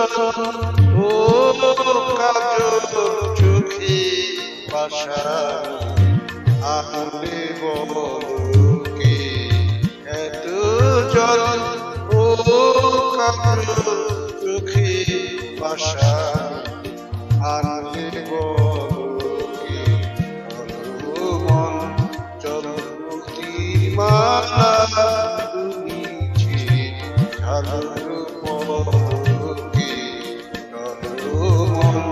ও কাজল চোখে বাসা আনলে বলকে এত জল ও কাজল চোখে বাসা আনলে বলকে মন চলতি মালা দুনিছে ঝালর পলকে মন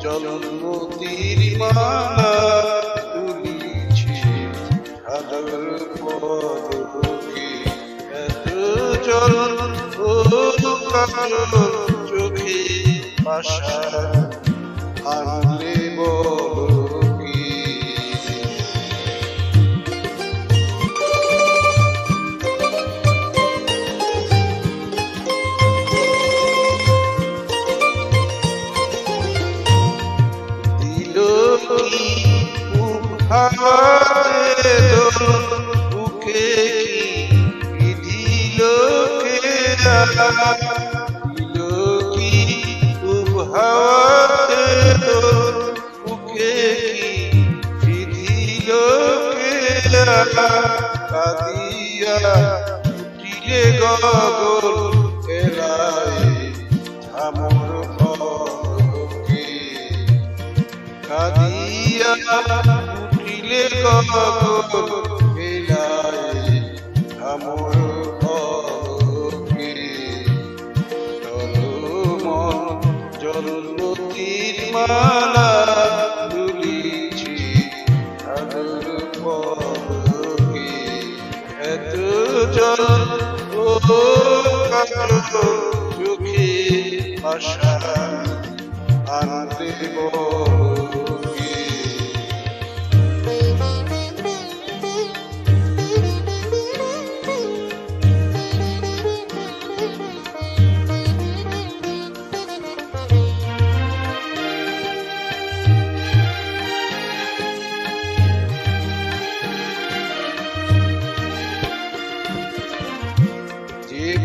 চলতির মালা দুনিছে ঝালর পলকে এত জল ও কাজল চোখে বাসা আনলে বলকে হাওয়াতে দোল বুকে কি দিল কে দিল কি খুব হাওয়াতে দোল বুকে কি দিল কে কাদিয়া উঠিলে গগন এলায় থামর হকে কাদিয়া উঠিলে গগন এলায় থামর হকে মন জলতির মালা দুলিছি ঝালর পলকে এত জল ও কাজল চোখে বাসা আনলে বলকে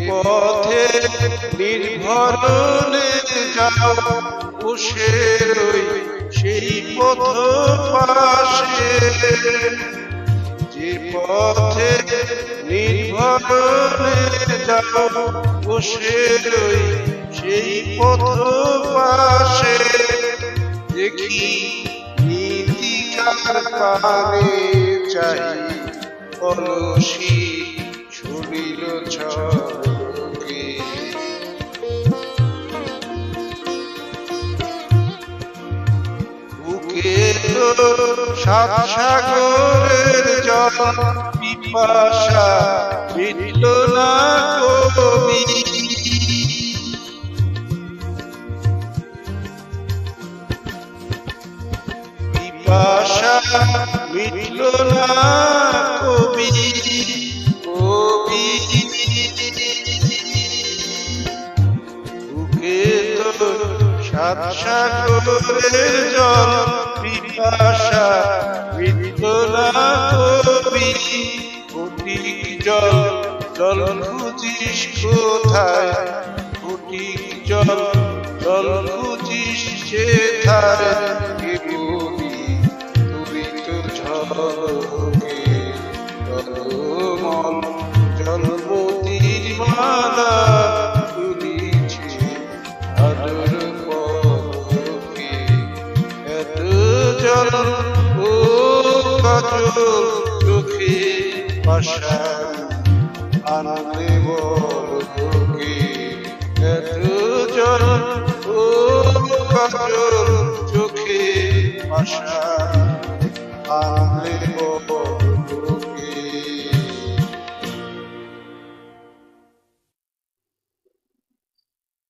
পথে নির্ভরণে যাও বসে রই সেই পথ পাশে যে পথে নির্ভরণে যাও বসে রই সেই পথ পাশে দেখি নীতিকার পানে চাই অলসী ছড়িল ছলকে বুকে তো সাত সাগরের জল পিপাসা মিটল না কবি পিপাসা মিটল না কবি বুকে তো সাত সাগরের জল পিপাসা মিটল না কবি ফটিক জল জল খুঁজিস কোথায় ফটিক জল জল খুঁজিস সেথায় কে বলি তুই তো ঝলকে মন জলমতির মালা দুলিছে ঝালর পলকে এত জল ও কাজল চোখে বাসা আনলে বলকে এত জল ও কাজল চোখে বাসা আনলে বলকে